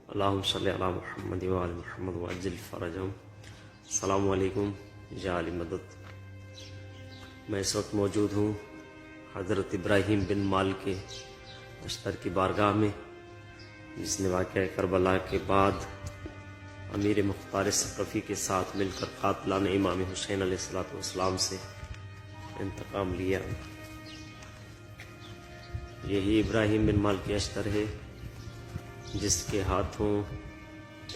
اللہم صلی علی محمد وعلی محمد وعجل فرجہم۔ السلام علیکم یا علی مدد۔ میں اس وقت موجود ہوں حضرت ابراہیم بن مالک اشتر کی بارگاہ میں، جس نے واقعہ کربلا کے بعد امیر مختار ثقفی کے ساتھ مل کر قاتلان امام حسین علیہ السلام سے انتقام لیا۔ یہی ابراہیم بن مالک اشتر ہے جس کے ہاتھوں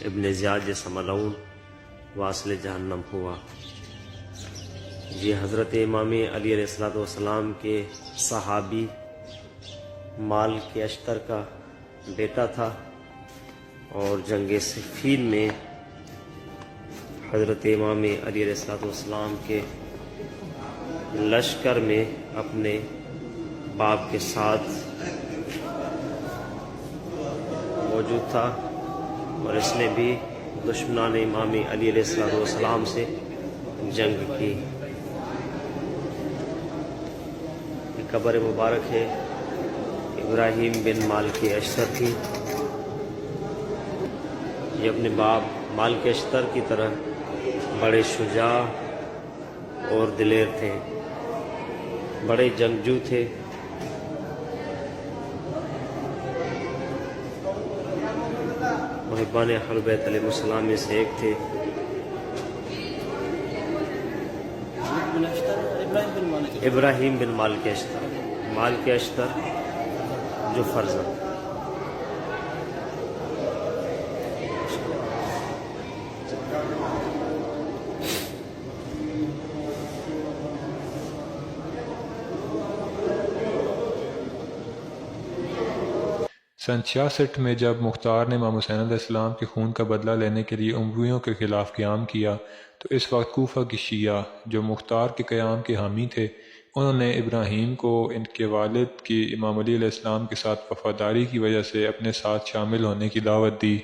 ابن زیاد جیسا ملعون واصل جہنم ہوا۔ یہ حضرت امام علی علیہ السلام کے صحابی مالک اشتر کا بیٹا تھا، اور جنگ صفین میں حضرت امام علی علیہ السلام کے لشکر میں اپنے باپ کے ساتھ موجود تھا، اور اس نے بھی دشمنان امام علی علیہ السلام سے جنگ کی۔ یہ قبر مبارک ہے ابراہیم بن مالک اشتر کی۔ یہ اپنے باپ مالک اشتر کی طرح بڑے شجاع اور دلیر تھے، بڑے جنگجو تھے۔ محبان اہل بیت علیہ السلام میں سے ایک تھے۔ ابراہیم بن مالک اشتر جو فرزند۔ سن 66 میں جب مختار نے امام حسین علیہ السلام کے خون کا بدلہ لینے کے لیے امویوں کے خلاف قیام کیا، تو اس وقت کوفہ کی شیعہ جو مختار کے قیام کے حامی تھے، انہوں نے ابراہیم کو ان کے والد کی امام علی علیہ السلام کے ساتھ وفاداری کی وجہ سے اپنے ساتھ شامل ہونے کی دعوت دی۔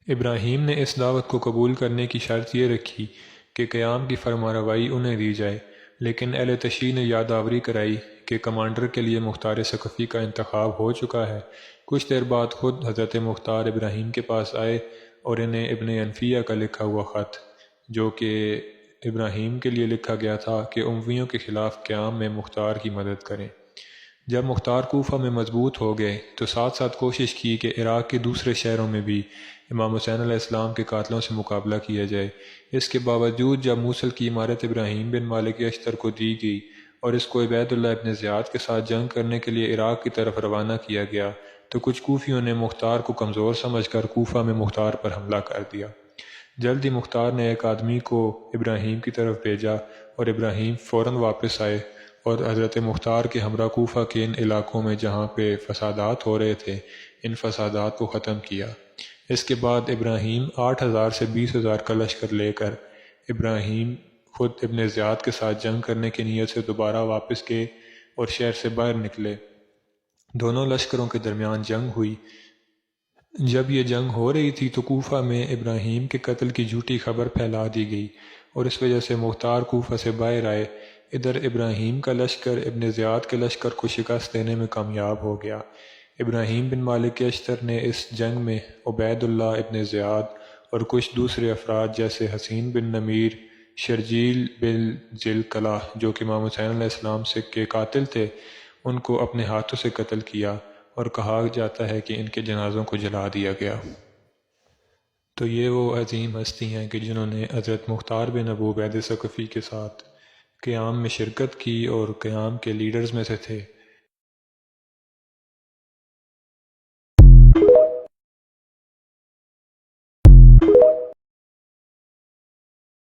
ابراہیم نے اس دعوت کو قبول کرنے کی شرط یہ رکھی کہ قیام کی فرمانروائی انہیں دی جائے، لیکن اہل تشیع نے یادآوری کرائی کہ کمانڈر کے لیے مختار ثقفی کا انتخاب ہو چکا ہے۔ کچھ دیر بعد خود حضرت مختار ابراہیم کے پاس آئے اور انہیں ابن انفیہ کا لکھا ہوا خط، جو کہ ابراہیم کے لیے لکھا گیا تھا کہ امویوں کے خلاف قیام میں مختار کی مدد کریں۔ جب مختار کوفہ میں مضبوط ہو گئے تو ساتھ ساتھ کوشش کی کہ عراق کے دوسرے شہروں میں بھی امام حسین علیہ السلام کے قاتلوں سے مقابلہ کیا جائے۔ اس کے باوجود جب موصل کی عمارت ابراہیم بن مالک اشتر کو دی گئی اور اس کو عبید اللہ ابن زیاد کے ساتھ جنگ کرنے کے لیے عراق کی طرف روانہ کیا گیا، تو کچھ کوفیوں نے مختار کو کمزور سمجھ کر کوفہ میں مختار پر حملہ کر دیا۔ جلد ہی مختار نے ایک آدمی کو ابراہیم کی طرف بھیجا، اور ابراہیم فوراً واپس آئے اور حضرت مختار کے ہمراہ کوفہ کے ان علاقوں میں جہاں پہ فسادات ہو رہے تھے، ان فسادات کو ختم کیا۔ اس کے بعد ابراہیم 8,000 سے 20,000 کا لشکر لے کر ابراہیم خود ابن زیاد کے ساتھ جنگ کرنے کی نیت سے دوبارہ واپس گئے اور شہر سے باہر نکلے۔ دونوں لشکروں کے درمیان جنگ ہوئی۔ جب یہ جنگ ہو رہی تھی تو کوفہ میں ابراہیم کے قتل کی جھوٹی خبر پھیلا دی گئی، اور اس وجہ سے مختار کوفہ سے باہر آئے۔ ادھر ابراہیم کا لشکر ابن زیاد کے لشکر کو شکست دینے میں کامیاب ہو گیا۔ ابراہیم بن مالک اشتر نے اس جنگ میں عبید اللہ ابن زیاد اور کچھ دوسرے افراد جیسے حسین بن نمیر، شرجیل بن ذیلکلہ جو کہ امام حسین علیہ السلام کے قاتل تھے، ان کو اپنے ہاتھوں سے قتل کیا، اور کہا جاتا ہے کہ ان کے جنازوں کو جلا دیا گیا۔ تو یہ وہ عظیم ہستی ہیں کہ جنہوں نے حضرت مختار بن ابو عبید ثقفی کے ساتھ قیام میں شرکت کی اور قیام کے لیڈرز میں سے تھے۔